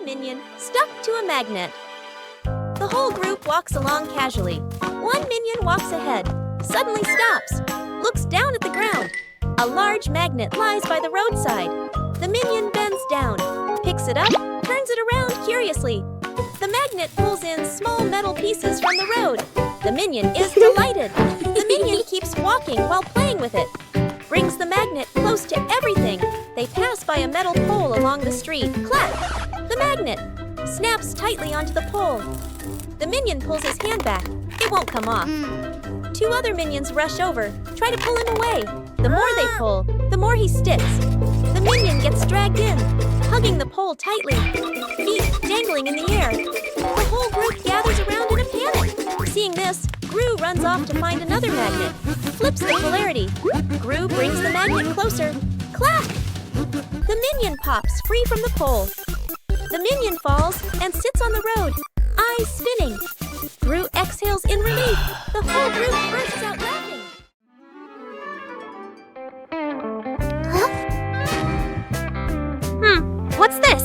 minion stuck to a magnet. The whole group walks along casually. One minion walks ahead, suddenly stops, looks down at the ground. A large magnet lies by the roadside. The minion bends down, picks it up, turns it around curiously. The magnet pulls in small metal pieces from the road. The minion is delighted. The minion keeps walking while playing with it. Brings the magnet close to everything. They pass by a metal pole along the street. Clap! The magnet snaps tightly onto the pole. The minion pulls his hand back. It won't come off. Two other minions rush over, try to pull him away. The more they pull, the more he sticks. The minion gets dragged in, hugging the pole tightly, feet dangling in the air. The whole group gathers around in a panic. Seeing this, Gru runs off to find another magnet, flips the polarity. Gru brings the magnet closer. Clap! The minion pops free from the pole. The minion falls and sits on the road, eyes spinning. Gru exhales in relief. The whole group bursts out laughing. What's this?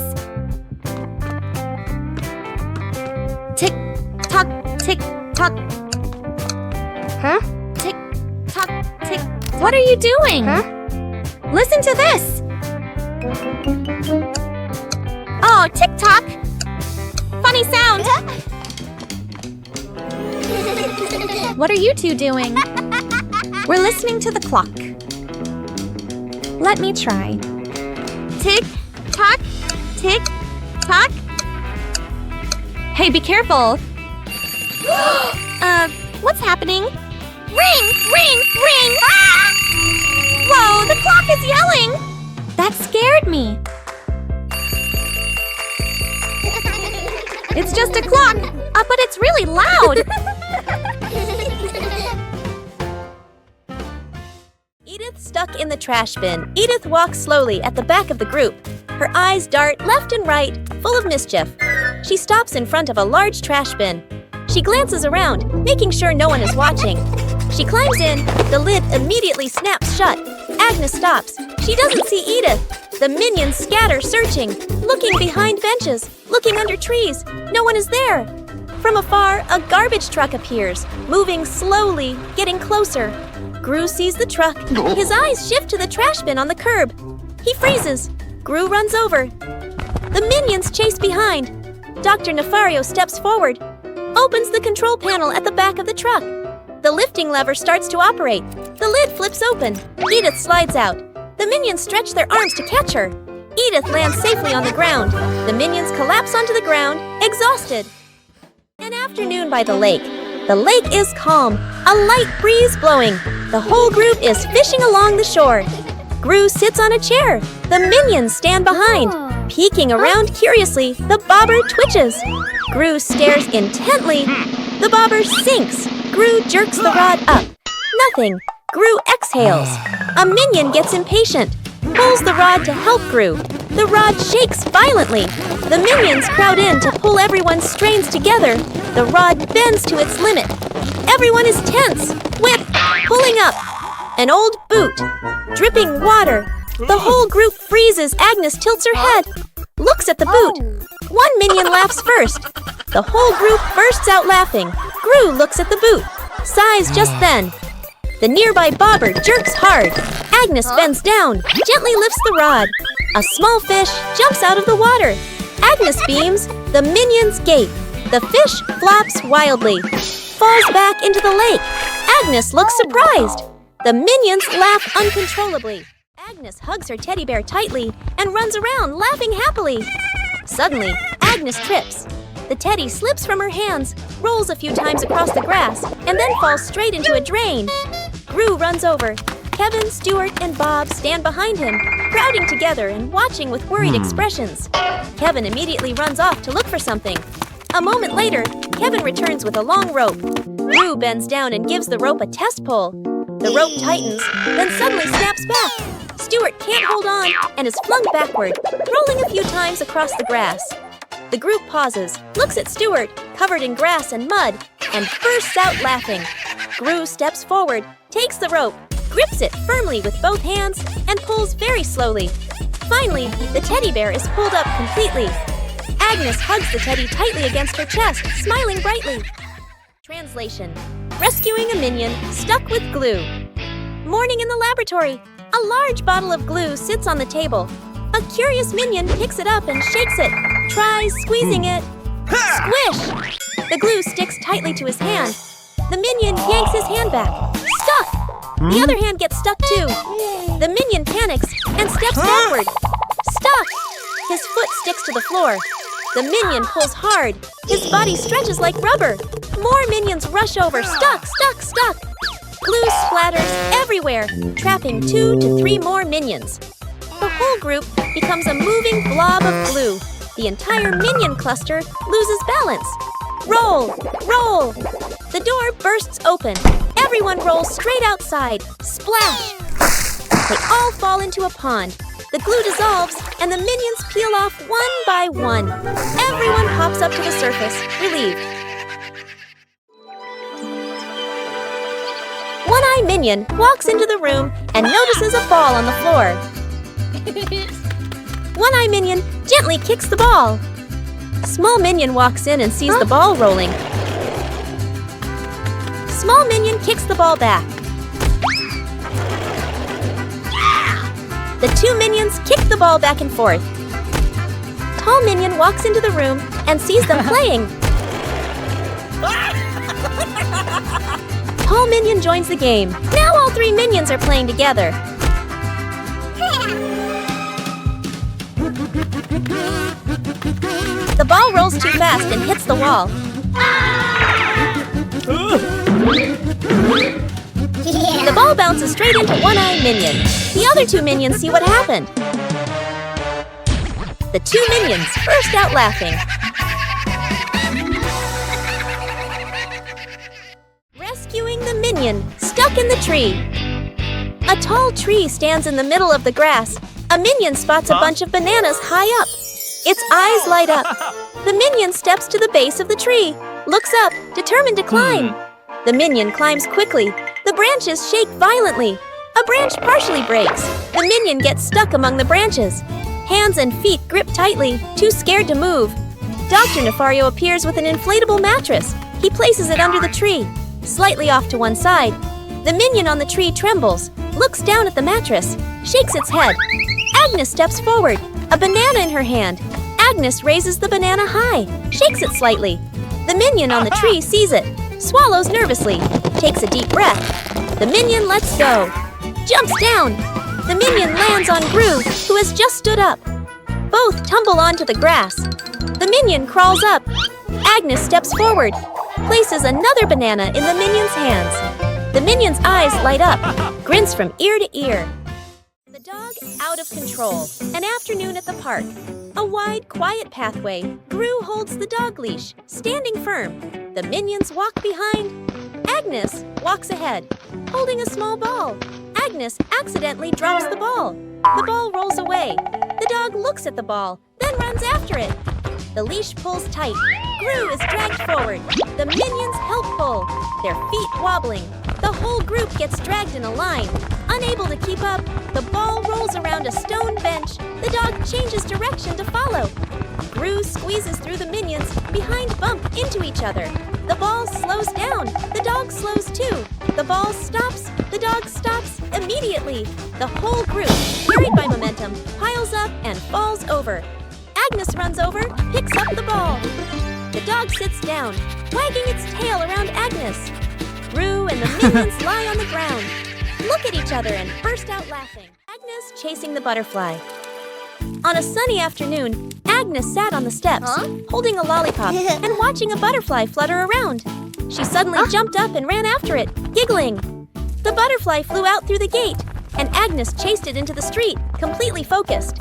Tick tock, tick tock. Huh? Tick tock, tick. What are you doing? Huh? Listen to this. Oh, tick tock. Funny sound. What are you two doing? We're listening to the clock. Let me try. Tick tock, tick tock. Hey, be careful. What's happening? Ring, ring, ring! Ah! Whoa, the clock is yelling! That scared me. It's just a clock, but it's really loud. Edith stuck in the trash bin. Edith walks slowly at the back of the group. Her eyes dart left and right, full of mischief. She stops in front of a large trash bin. She glances around, making sure no one is watching. She climbs in. The lid immediately snaps shut. Agnes stops. She doesn't see Edith. The minions scatter, searching, looking behind benches, looking under trees. No one is there. From afar, a garbage truck appears, moving slowly, getting closer. Gru sees the truck. His eyes shift to the trash bin on the curb. He freezes. Gru runs over. The minions chase behind. Dr. Nefario steps forward, opens the control panel at the back of the truck. The lifting lever starts to operate. The lid flips open. Edith slides out. The minions stretch their arms to catch her. Edith lands safely on the ground. The minions collapse onto the ground, exhausted. An afternoon by the lake. The lake is calm, a light breeze blowing. The whole group is fishing along the shore. Gru sits on a chair. The minions stand behind. Peeking around curiously, the bobber twitches. Gru stares intently. The bobber sinks. Gru jerks the rod up. Nothing. Gru exhales. A minion gets impatient, pulls the rod to help Gru. The rod shakes violently. The minions crowd in to pull everyone's strains together. The rod bends to its limit. Everyone is tense. Whip, pulling up. An old boot, dripping water. The whole group freezes. Agnes tilts her head, looks at the boot. One minion laughs first. The whole group bursts out laughing. Gru looks at the boot, sighs just then. The nearby bobber jerks hard. Agnes bends down, gently lifts the rod. A small fish jumps out of the water. Agnes beams. The minions gape. The fish flops wildly, falls back into the lake. Agnes looks surprised. The minions laugh uncontrollably. Agnes hugs her teddy bear tightly and runs around laughing happily. Suddenly, Agnes trips. The teddy slips from her hands, rolls a few times across the grass, and then falls straight into a drain. Gru runs over. Kevin, Stuart, and Bob stand behind him, crowding together and watching with worried expressions. Kevin immediately runs off to look for something. A moment later, Kevin returns with a long rope. Gru bends down and gives the rope a test pull. The rope tightens, then suddenly snaps back. Stuart can't hold on and is flung backward, rolling a few times across the grass. The group pauses, looks at Stuart, covered in grass and mud, and bursts out laughing. Gru steps forward, takes the rope, grips it firmly with both hands, and pulls very slowly. Finally, the teddy bear is pulled up completely. Agnes hugs the teddy tightly against her chest, smiling brightly. Translation: rescuing a minion stuck with glue. Morning in the laboratory. A large bottle of glue sits on the table. A curious minion picks it up and shakes it. Tries squeezing it. Squish! The glue sticks tightly to his hand. The minion yanks his hand back. Stuck! The other hand gets stuck too. The minion panics and steps backward. Stuck! His foot sticks to the floor. The minion pulls hard. His body stretches like rubber. More minions rush over. Stuck, stuck, stuck! Glue splatters everywhere, trapping 2 to 3 more minions. The whole group becomes a moving blob of glue. The entire minion cluster loses balance. Roll! Roll! The door bursts open. Everyone rolls straight outside. Splash! They all fall into a pond. The glue dissolves, and the minions peel off one by one. Everyone pops up to the surface, relieved. One-Eye Minion walks into the room and notices a ball on the floor. One-Eye Minion gently kicks the ball. Small Minion walks in and sees the ball rolling. Small Minion kicks the ball back. The 2 minions kick the ball back and forth. Tall Minion walks into the room and sees them playing. Tall Minion joins the game. Now all 3 minions are playing together. The ball rolls too fast and hits the wall. The ball bounces straight into One-Eye Minion. The other 2 minions see what happened. The 2 minions burst out laughing. Rescuing the minion stuck in the tree. A tall tree stands in the middle of the grass. A minion spots a bunch of bananas high up. Its eyes light up. The minion steps to the base of the tree, looks up, determined to climb. The minion climbs quickly. The branches shake violently. A branch partially breaks. The minion gets stuck among the branches. Hands and feet grip tightly, too scared to move. Dr. Nefario appears with an inflatable mattress. He places it under the tree, slightly off to one side. The minion on the tree trembles, looks down at the mattress, shakes its head. Agnes steps forward, a banana in her hand. Agnes raises the banana high, shakes it slightly. The minion on the tree sees it, swallows nervously, takes a deep breath. The minion lets go, jumps down. The minion lands on Gru, who has just stood up. Both tumble onto the grass. The minion crawls up. Agnes steps forward, places another banana in the minion's hands. The minion's eyes light up, grins from ear to ear. The dog out of control. An afternoon at the park. A wide, quiet pathway. Gru holds the dog leash, standing firm. The minions walk behind. Agnes walks ahead, holding a small ball. Agnes accidentally drops the ball. The ball rolls away. The dog looks at the ball, then runs after it. The leash pulls tight. Gru is dragged forward. The minions help pull, their feet wobbling. The whole group gets dragged in a line. Unable to keep up, the ball rolls around a stone bench. The dog changes direction to follow. Gru squeezes through the minions, behind bump into each other. The ball slows down. The dog slows too. The ball stops. The dog stops immediately. The whole group, carried by momentum, piles up and falls over. Agnes runs over, picks up the ball. The dog sits down, wagging its tail around Agnes. Gru and the minions lie on the ground, look at each other and burst out laughing. Agnes chasing the butterfly. On a sunny afternoon, Agnes sat on the steps, holding a lollipop and watching a butterfly flutter around. She suddenly jumped up and ran after it, giggling. The butterfly flew out through the gate, and Agnes chased it into the street, completely focused.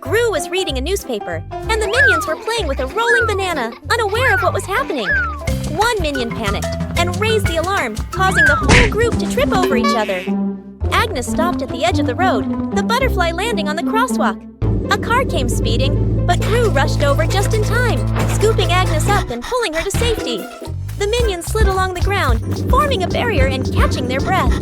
Gru was reading a newspaper, and the minions were playing with a rolling banana, unaware of what was happening. One minion panicked and raised the alarm, causing the whole group to trip over each other. Agnes stopped at the edge of the road, the butterfly landing on the crosswalk. A car came speeding, but Gru rushed over just in time, scooping Agnes up and pulling her to safety. The minions slid along the ground, forming a barrier and catching their breath.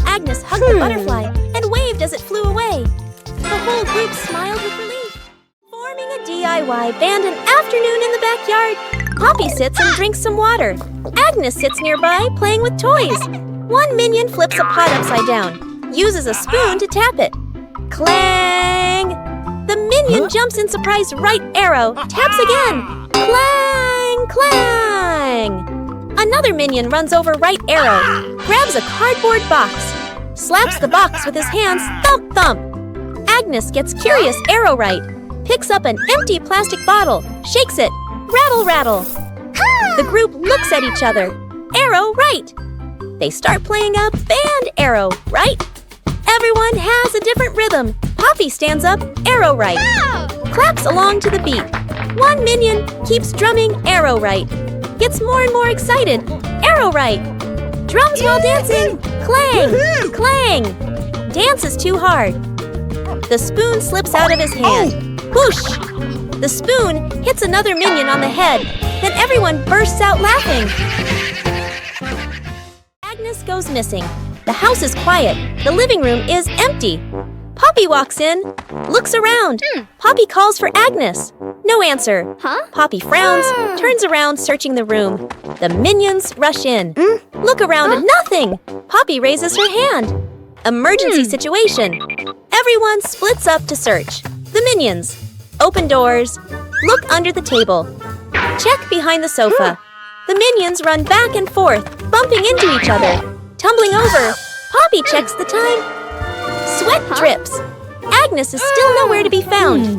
Agnes hugged the butterfly and waved as it flew away. The whole group smiled with relief. Forming a DIY band and afternoon in the backyard. Poppy sits and drinks some water. Agnes sits nearby playing with toys. One minion flips a pot upside down, uses a spoon to tap it. Clang! The minion jumps in surprise right arrow, taps again. Clang! Clang! Another minion runs over right arrow, grabs a cardboard box, slaps the box with his hands, thump thump. Agnes gets curious arrow right, picks up an empty plastic bottle, shakes it, rattle rattle. The group looks at each other, arrow right. They start playing a band arrow right. Everyone has a different rhythm. Poppy stands up, arrow right. Claps along to the beat. One minion keeps drumming arrow right. Gets more and more excited, arrow right. Drums while dancing, clang, clang. Dance is too hard. The spoon slips out of his hand. Whoosh! The spoon hits another minion on the head. Then everyone bursts out laughing. Agnes goes missing. The house is quiet. The living room is empty. Poppy walks in, looks around. Poppy calls for Agnes. No answer. Poppy frowns, turns around, searching the room. The minions rush in. Look around and nothing. Poppy raises her hand. Emergency situation. Everyone splits up to search. The minions. Open doors. Look under the table. Check behind the sofa. The minions run back and forth, bumping into each other. Tumbling over, Poppy checks the time. Sweat drips. Agnes is still nowhere to be found.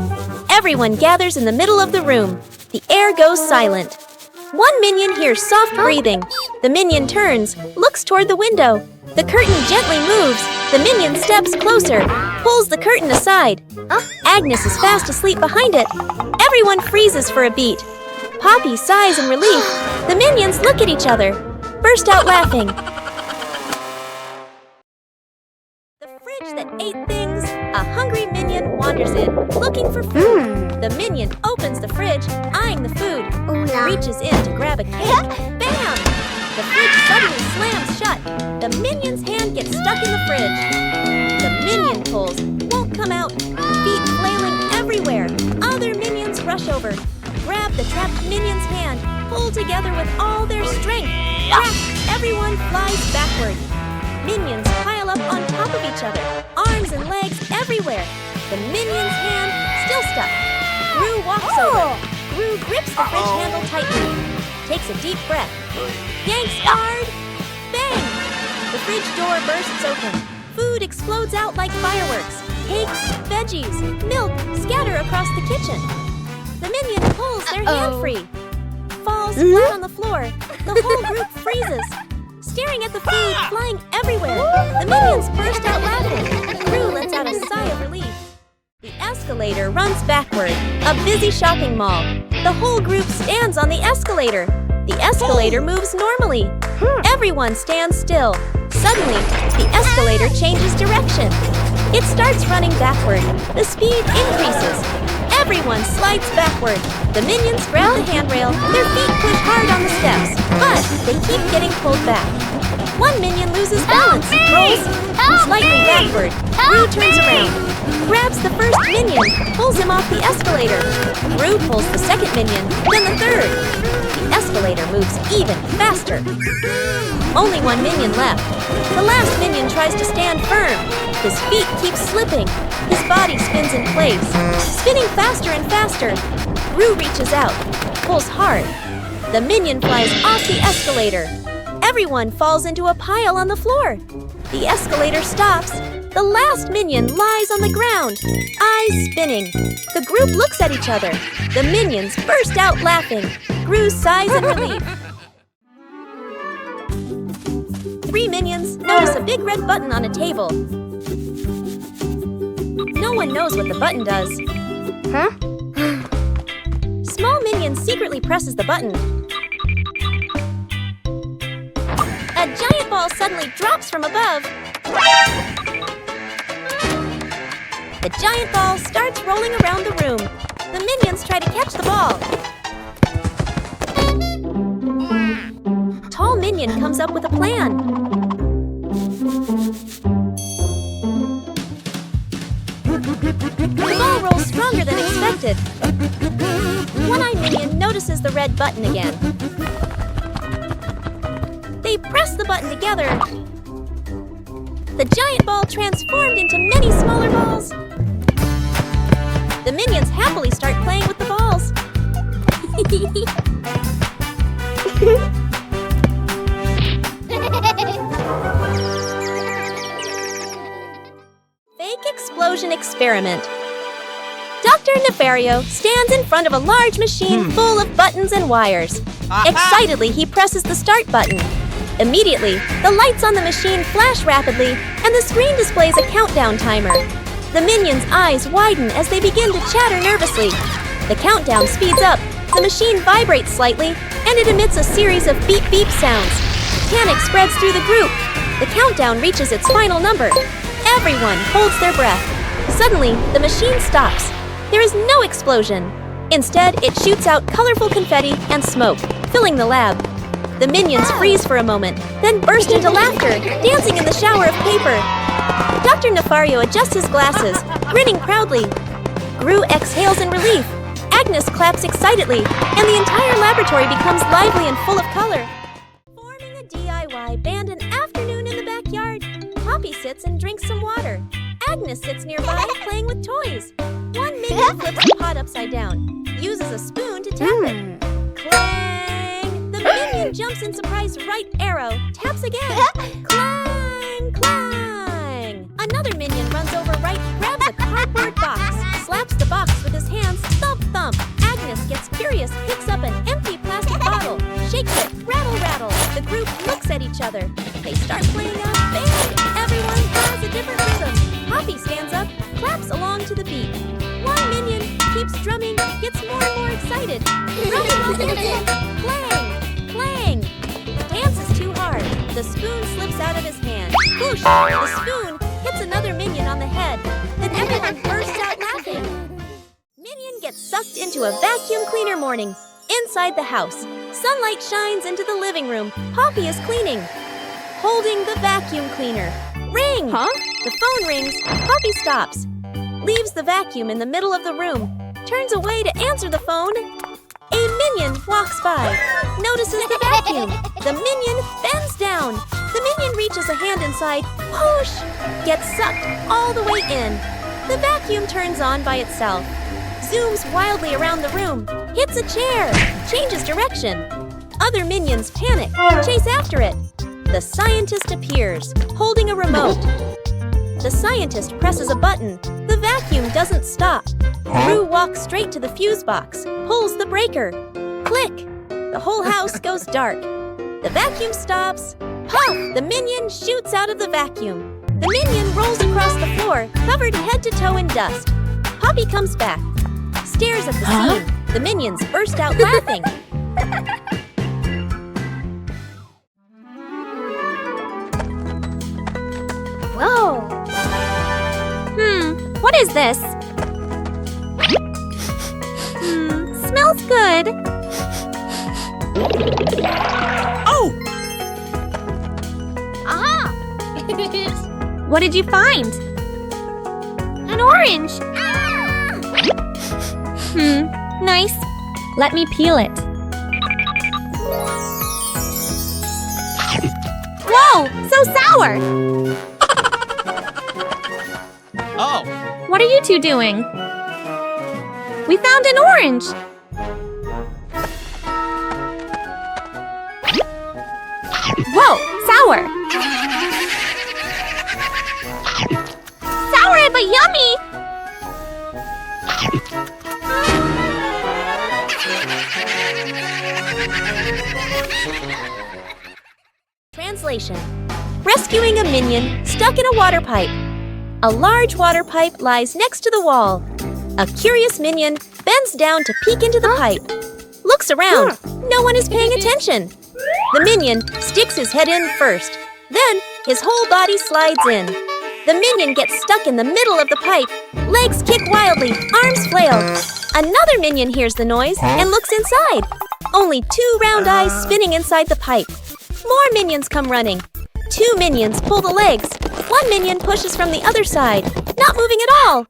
Everyone gathers in the middle of the room. The air goes silent. One minion hears soft breathing. The minion turns, looks toward the window. The curtain gently moves. The minion steps closer, pulls the curtain aside. Agnes is fast asleep behind it. Everyone freezes for a beat. Poppy sighs in relief. The minions look at each other, burst out laughing. The fridge that ate things, a hungry minion wanders in, looking for food. The minion opens the fridge, eyeing the food, reaches in to grab a cake. Bam! The fridge suddenly slams shut. The minion's hand gets stuck in the fridge. The minion pulls, won't come out, feet flailing everywhere. Other minions rush over, grab the trapped minion's hand, pull together with all their strength. Trapped, everyone flies backward. Minions pile up on top of each other, arms and legs everywhere. The minion's hand still stuck. Gru walks over. Gru grips the fridge handle tightly, takes a deep breath, yanks hard. Bang! The fridge door bursts open. Food explodes out like fireworks. Cakes, veggies, milk scatter across the kitchen. The minion pulls their hand free, falls flat on the floor. The whole group freezes, staring at the food flying everywhere. The minions burst out laughing. Gru lets out a sigh of relief. The escalator runs backward, a busy shopping mall. The whole group stands on the escalator. The escalator moves normally. Everyone stands still. Suddenly, the escalator changes direction. It starts running backward. The speed increases. Everyone slides backward. The minions grab the handrail. Their feet push hard on the steps, but they keep getting pulled back. One minion loses balance, rolls slightly backward. Gru turns around, grabs the first minion, pulls him off the escalator. Gru pulls the second minion, then the third. The escalator moves even faster. Only one minion left. The last minion tries to stand firm. His feet keep slipping. His body spins in place, spinning faster and faster. Gru reaches out, pulls hard. The minion flies off the escalator. Everyone falls into a pile on the floor. The escalator stops. The last minion lies on the ground, eyes spinning. The group looks at each other. The minions burst out laughing. Gru sighs in relief. 3 minions notice a big red button on a table. No one knows what the button does. Small minion secretly presses the button. A giant ball suddenly drops from above. The giant ball starts rolling around the room. The minions try to catch the ball. Tall minion comes up with a plan. The ball rolls stronger than expected. One-eyed minion notices the red button again. They press the button together. The giant ball transformed into many smaller balls. The minions happily start playing with the balls. Fake explosion experiment. Dr. Nefario stands in front of a large machine full of buttons and wires. Excitedly, he presses the start button. Immediately, the lights on the machine flash rapidly, and the screen displays a countdown timer. The minions' eyes widen as they begin to chatter nervously. The countdown speeds up, the machine vibrates slightly, and it emits a series of beep-beep sounds. Panic spreads through the group. The countdown reaches its final number. Everyone holds their breath. Suddenly, the machine stops. There is no explosion. Instead, it shoots out colorful confetti and smoke, filling the lab. The minions freeze for a moment, then burst into laughter, dancing in the shower of paper. Dr. Nefario adjusts his glasses, grinning proudly. Gru exhales in relief. Agnes claps excitedly, and the entire laboratory becomes lively and full of color. Forming a DIY band an afternoon in the backyard. Poppy sits and drinks some water. Agnes sits nearby, playing with toys. One minion flips the pot upside down, uses a spoon to tap it. Clang! The minion jumps in surprise right arrow, taps again. Clang! Clang! Another minion runs over right, grabs a cardboard box, slaps the box with his hands, thump thump. Agnes gets curious, picks up an empty plastic bottle, shakes it, rattle rattle. The group looks at each other. They start playing a band. Everyone has a different rhythm. Poppy stands up, claps along to the beat. One minion keeps drumming, gets more and more excited. Drumming all dancing. Clang! Clang! The dance is too hard. The spoon slips out of his hand. Whoosh! The spoon hits another minion on the head. Then everyone bursts out laughing. Minion gets sucked into a vacuum cleaner morning. Inside the house, sunlight shines into the living room. Poppy is cleaning. Holding the vacuum cleaner. Ring! Huh? The phone rings. Poppy stops. Leaves the vacuum in the middle of the room. Turns away to answer the phone. A minion walks by. Notices the vacuum. The minion bends down. The minion reaches a hand inside. Whoosh! Gets sucked all the way in. The vacuum turns on by itself. Zooms wildly around the room. Hits a chair. Changes direction. Other minions panic. Chase after it. The scientist appears, holding a remote. The scientist presses a button. The vacuum doesn't stop. Gru walks straight to the fuse box, pulls the breaker. Click! The whole house goes dark. The vacuum stops. Puff! The minion shoots out of the vacuum. The minion rolls across the floor, covered head to toe in dust. Poppy comes back, stares at the scene. The minions burst out laughing. Whoa! What is this? Smells good. Oh! Aha! What did you find? An orange. Nice. Let me peel it. Whoa! So sour! Oh! What are you two doing? We found an orange! Whoa! Sour! Sour but yummy! Translation. Rescuing a minion stuck in a water pipe. A large water pipe lies next to the wall. A curious minion bends down to peek into the pipe. Looks around. No one is paying attention. The minion sticks his head in first. Then his whole body slides in. The minion gets stuck in the middle of the pipe. Legs kick wildly, arms flail. Another minion hears the noise and looks inside. Only 2 round eyes spinning inside the pipe. More minions come running. 2 minions pull the legs. 1 minion pushes from the other side, not moving at all.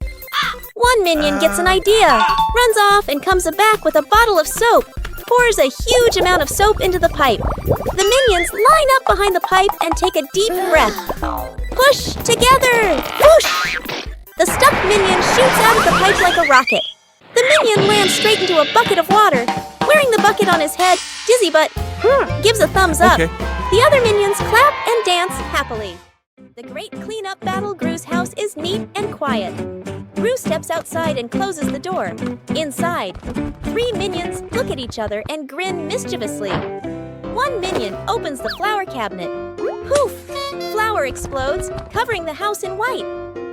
1 minion gets an idea, runs off and comes back with a bottle of soap. pours a huge amount of soap into the pipe. The minions line up behind the pipe and take a deep breath. Push together! Whoosh! The stuck minion shoots out of the pipe like a rocket. The minion lands straight into a bucket of water. Wearing the bucket on his head, Dizzy Butt gives a thumbs up. Okay. The other minions clap and dance happily. The great cleanup battle Gru's house is neat and quiet. Gru steps outside and closes the door. Inside, 3 minions look at each other and grin mischievously. One minion opens the flower cabinet. Poof! Flour explodes, covering the house in white.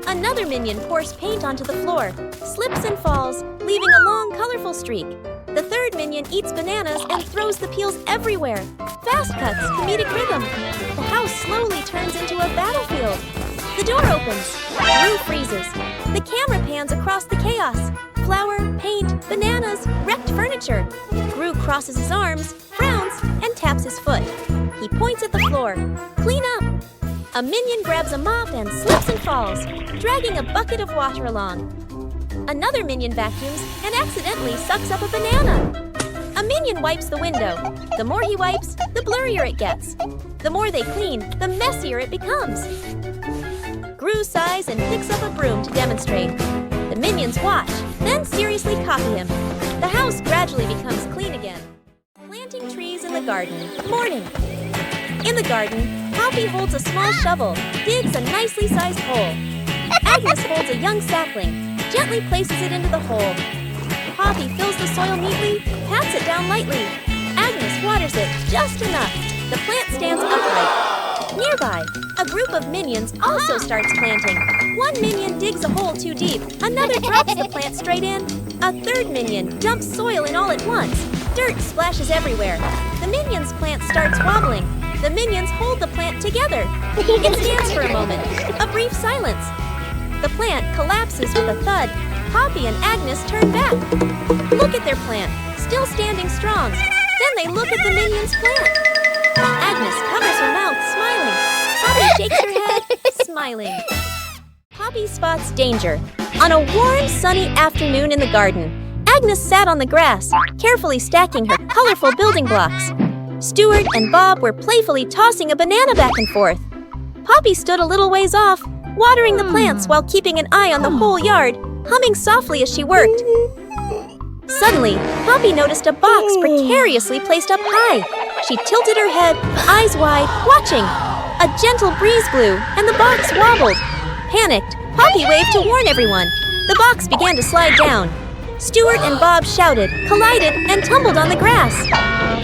Another minion pours paint onto the floor, slips and falls, leaving a long, colorful streak. The third minion eats bananas and throws the peels everywhere. Fast cuts, comedic rhythm. The house slowly turns into a battlefield. The door opens. Gru freezes. The camera pans across the chaos. Flour, paint, bananas, wrecked furniture. Gru crosses his arms, frowns, and taps his foot. He points at the floor. Clean up! A minion grabs a mop and slips and falls, dragging a bucket of water along. Another minion vacuums and accidentally sucks up a banana. A minion wipes the window. The more he wipes, the blurrier it gets. The more they clean, the messier it becomes. Gru sighs and picks up a broom to demonstrate. The minions watch, then seriously copy him. The house gradually becomes clean again. Planting trees in the garden. Morning. In the garden, Poppy holds a small shovel, digs a nicely sized hole. Agnes holds a young sapling, gently places it into the hole. Poppy fills the soil neatly, pats it down lightly. Agnes waters it just enough. The plant stands upright. Nearby, a group of minions also starts planting. One minion digs a hole too deep. Another drops the plant straight in. A third minion dumps soil in all at once. Dirt splashes everywhere. The minions' plant starts wobbling. The minions hold the plant together. It stands for a moment. A brief silence. The plant collapses with a thud. Poppy and Agnes turn back. Look at their plant, still standing strong. Then they look at the minions' plant. Agnes covers her mouth, smiling. Poppy shakes her head, smiling. Poppy spots danger. On a warm, sunny afternoon in the garden, Agnes sat on the grass, carefully stacking her colorful building blocks. Stuart and Bob were playfully tossing a banana back and forth. Poppy stood a little ways off, watering the plants while keeping an eye on the whole yard, humming softly as she worked. Suddenly, Poppy noticed a box precariously placed up high. She tilted her head, eyes wide, watching. A gentle breeze blew, and the box wobbled. Panicked, Poppy waved to warn everyone. The box began to slide down. Stuart and Bob shouted, collided, and tumbled on the grass.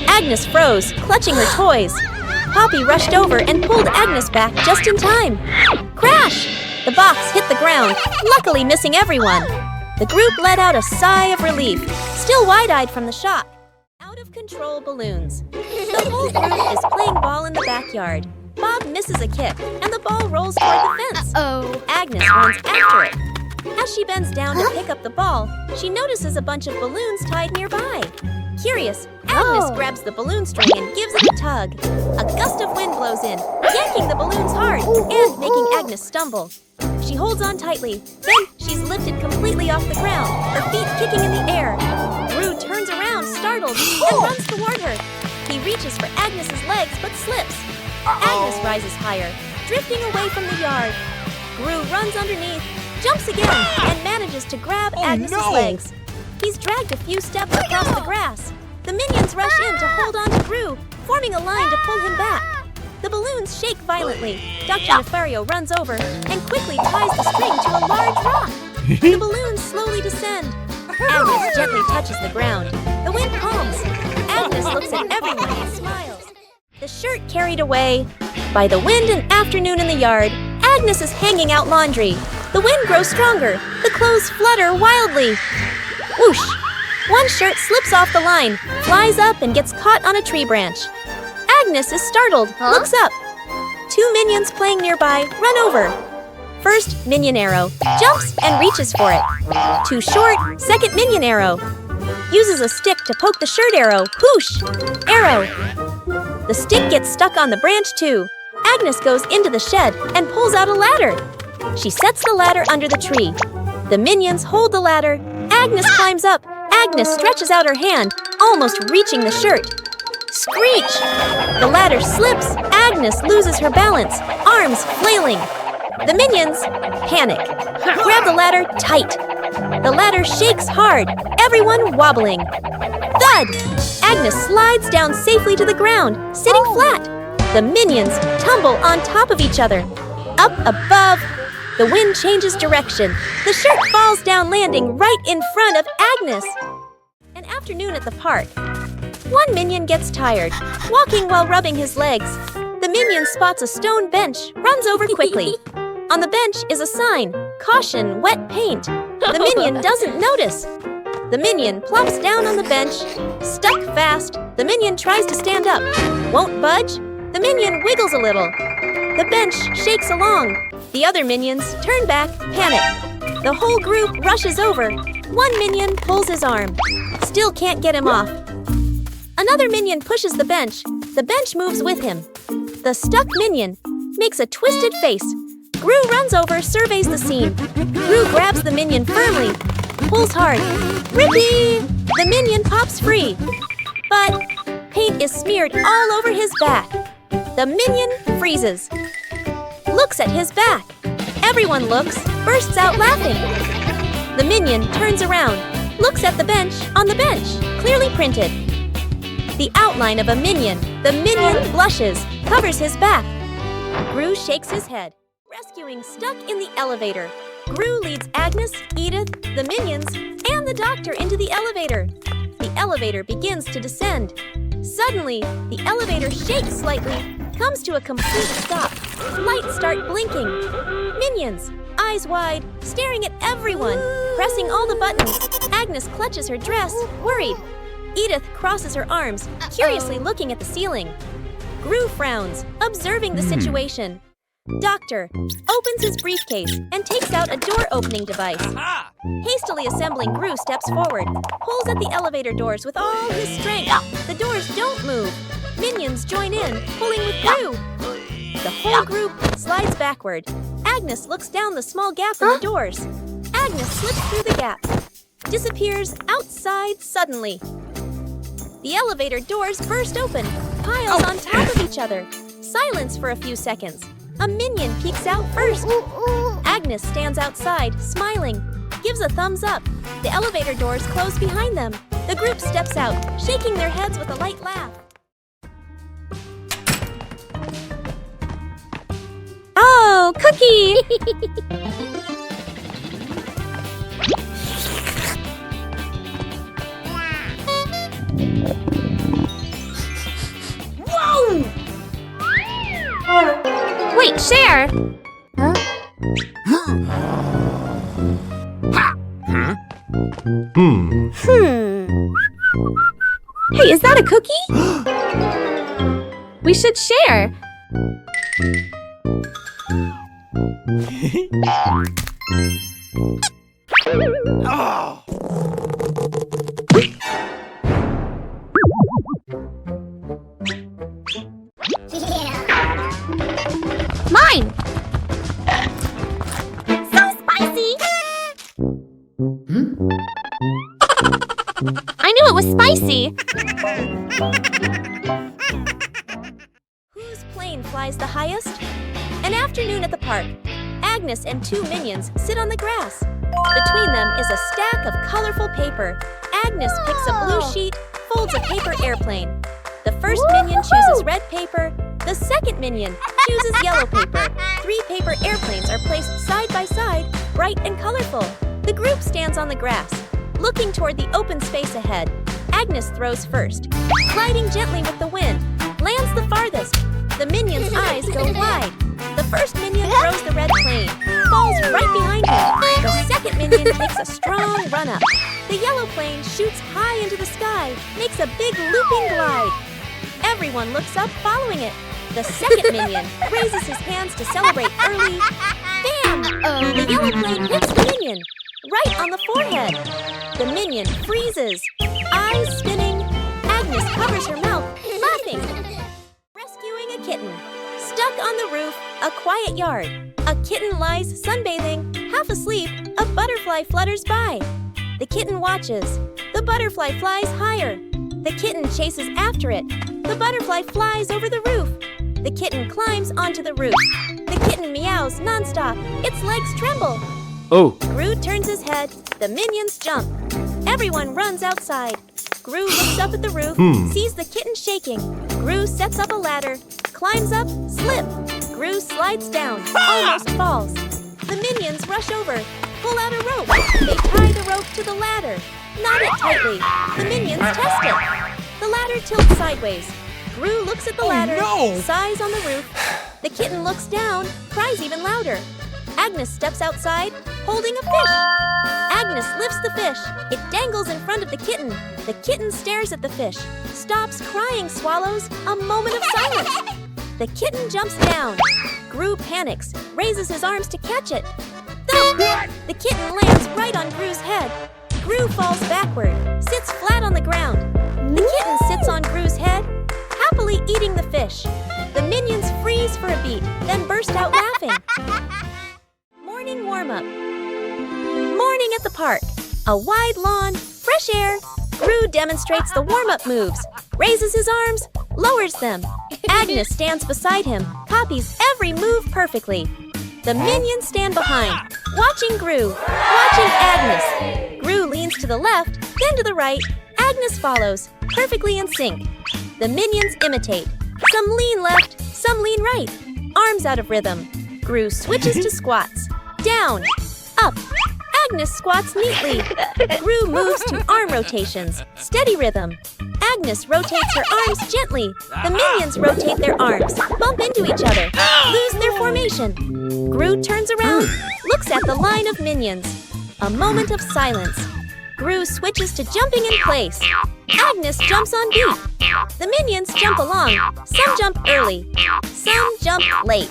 Agnes froze, clutching her toys. Poppy rushed over and pulled Agnes back just in time. Crash! The box hit the ground, luckily missing everyone. The group let out a sigh of relief, still wide-eyed from the shock. Out of control balloons. The whole group is playing ball in the backyard. Bob misses a kick, and the ball rolls toward the fence. Agnes runs after it. As she bends down to pick up the ball, she notices a bunch of balloons tied nearby. Curious, Agnes grabs the balloon string and gives it a tug. A gust of wind blows in, yanking the balloons hard and making Agnes stumble. She holds on tightly, then she's lifted completely off the ground, her feet kicking in the air. Gru turns around, startled, and runs toward her. He reaches for Agnes's legs but slips. Agnes rises higher, drifting away from the yard. Gru runs underneath, jumps again, and manages to grab Agnes's legs. He's dragged a few steps across the grass. The minions rush in to hold on to Gru, forming a line to pull him back. The balloons shake violently. Dr. Nefario runs over and quickly ties the string to a large rock. The balloons slowly descend. Agnes gently touches the ground. The wind calms. Agnes looks at everyone and smiles. The shirt carried away. By the wind and afternoon in the yard, Agnes is hanging out laundry. The wind grows stronger. The clothes flutter wildly. Whoosh! One shirt slips off the line, flies up, and gets caught on a tree branch. Agnes is startled, looks up. 2 minions playing nearby run over. First minion arrow jumps and reaches for it. Too short, second minion arrow. Uses a stick to poke the shirt arrow. Whoosh! Arrow. The stick gets stuck on the branch too. Agnes goes into the shed and pulls out a ladder. She sets the ladder under the tree. The minions hold the ladder. Agnes climbs up. Agnes stretches out her hand, almost reaching the shirt. Screech! The ladder slips. Agnes loses her balance, arms flailing. The minions panic. Grab the ladder tight. The ladder shakes hard, everyone wobbling. Thud! Agnes slides down safely to the ground, sitting flat. The minions tumble on top of each other. Up above, the wind changes direction. The shirt falls down, landing right in front of Agnes. An afternoon at the park. One minion gets tired, walking while rubbing his legs. The minion spots a stone bench, runs over quickly. On the bench is a sign, "Caution, wet paint." The minion doesn't notice. The minion plops down on the bench, stuck fast. The minion tries to stand up, won't budge. The minion wiggles a little. The bench shakes along. The other minions turn back, panic. The whole group rushes over. One minion pulls his arm, still can't get him off. Another minion pushes the bench. The bench moves with him. The stuck minion makes a twisted face. Gru runs over, surveys the scene. Gru grabs the minion firmly, pulls hard. Rippee! The minion pops free. But paint is smeared all over his back. The minion freezes. Looks at his back. Everyone looks, bursts out laughing. The minion turns around, looks at the bench, on the bench, clearly printed. The outline of a minion. The minion blushes, covers his back. Gru shakes his head, rescuing stuck in the elevator. Gru leads Agnes, Edith, the minions, and the doctor into the elevator. The elevator begins to descend. Suddenly, the elevator shakes slightly, comes to a complete stop. Lights start blinking. Minions, eyes wide, staring at everyone, pressing all the buttons. Agnes clutches her dress, worried. Edith crosses her arms, curiously looking at the ceiling. Gru frowns, observing the situation. Doctor opens his briefcase and takes out a door-opening device. Hastily assembling, Gru steps forward, pulls at the elevator doors with all his strength. The doors don't move. Minions join in, pulling with Gru. The whole group slides backward. Agnes looks down the small gap in the doors. Agnes slips through the gap, disappears outside suddenly. The elevator doors burst open, piles on top of each other. Silence for a few seconds. A minion peeks out first. Agnes stands outside, smiling, gives a thumbs up. The elevator doors close behind them. The group steps out, shaking their heads with a light laugh. Oh, Cookie! Whoa! Wait, share! Huh? Hey, is that a cookie? We should share. Oh! Mine! So spicy! I knew it was spicy! Whose plane flies the highest? An afternoon at the park. Agnes and two minions sit on the grass. Between them is a stack of colorful paper. Agnes picks a blue sheet, folds a paper airplane. The first minion chooses red paper. The second minion chooses yellow paper. 3 paper airplanes are placed side by side, bright and colorful. The group stands on the grass, looking toward the open space ahead. Agnes throws first, gliding gently with the wind, lands the farthest. The minion's eyes go wide. The first minion throws the red plane, falls right behind him. The second minion takes a strong run-up. The yellow plane shoots high into the sky, makes a big looping glide. Everyone looks up, following it. The second minion raises his hands to celebrate early. Bam! The yellow plane hits the minion, right on the forehead. The minion freezes, eyes spinning. Agnes covers her mouth, laughing. Rescuing a kitten. Stuck on the roof, a quiet yard. A kitten lies sunbathing, half asleep. A butterfly flutters by. The kitten watches. The butterfly flies higher. The kitten chases after it. The butterfly flies over the roof. The kitten climbs onto the roof. The kitten meows nonstop. Its legs tremble. Oh. Gru turns his head. The minions jump. Everyone runs outside. Gru looks up at the roof, sees the kitten shaking. Gru sets up a ladder, climbs up, slip. Gru slides down, almost falls. The minions rush over, pull out a rope. They tie the rope to the ladder, knot it tightly. The minions test it. The ladder tilts sideways. Gru looks at the ladder, sighs on the roof. The kitten looks down, cries even louder. Agnes steps outside, holding a fish. Agnes lifts the fish. It dangles in front of the kitten. The kitten stares at the fish, stops crying, swallows. A moment of silence. The kitten jumps down. Gru panics, raises his arms to catch it. Thump! The kitten lands right on Gru's head. Gru falls backward, sits flat on the ground. The kitten sits on Gru's head, happily eating the fish. The minions freeze for a beat, then burst out laughing. Morning warm-up. Morning at the park. A wide lawn, fresh air. Gru demonstrates the warm-up moves, raises his arms, lowers them. Agnes stands beside him, copies every move perfectly. The minions stand behind, watching Gru, watching Agnes. Gru leans to the left, then to the right. Agnes follows, perfectly in sync. The minions imitate. Some lean left, some lean right. Arms out of rhythm. Gru switches to squats. Down, up. Agnes squats neatly. Gru moves to arm rotations. Steady rhythm. Agnes rotates her arms gently. The minions rotate their arms, bump into each other, lose their formation. Gru turns around, looks at the line of minions. A moment of silence. Gru switches to jumping in place. Agnes jumps on beat. The minions jump along. Some jump early. Some jump late.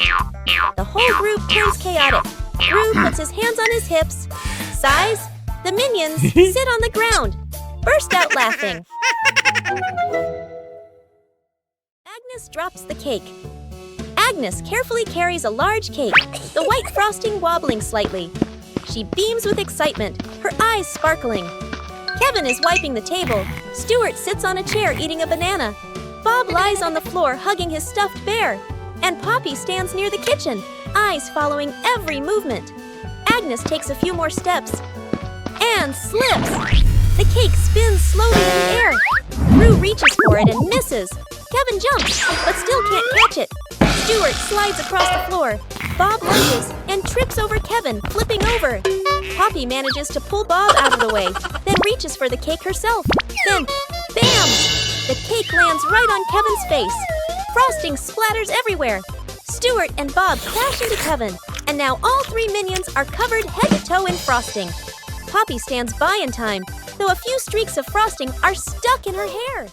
The whole group turns chaotic. Gru puts his hands on his hips, sighs. The minions sit on the ground, burst out laughing. Agnes drops the cake. Agnes carefully carries a large cake, the white frosting wobbling slightly. She beams with excitement, her eyes sparkling. Kevin is wiping the table. Stuart sits on a chair eating a banana. Bob lies on the floor hugging his stuffed bear. And Poppy stands near the kitchen, eyes following every movement. Agnes takes a few more steps and slips. The cake spins slowly in the air. Gru reaches for it and misses. Kevin jumps, but still can't catch it. Stuart slides across the floor. Bob lunges and trips over Kevin, flipping over. Poppy manages to pull Bob out of the way, then reaches for the cake herself. Then, bam! The cake lands right on Kevin's face. Frosting splatters everywhere. Stuart and Bob crash into Kevin, and now all three minions are covered head to toe in frosting. Poppy stands by in time, though a few streaks of frosting are stuck in her hair.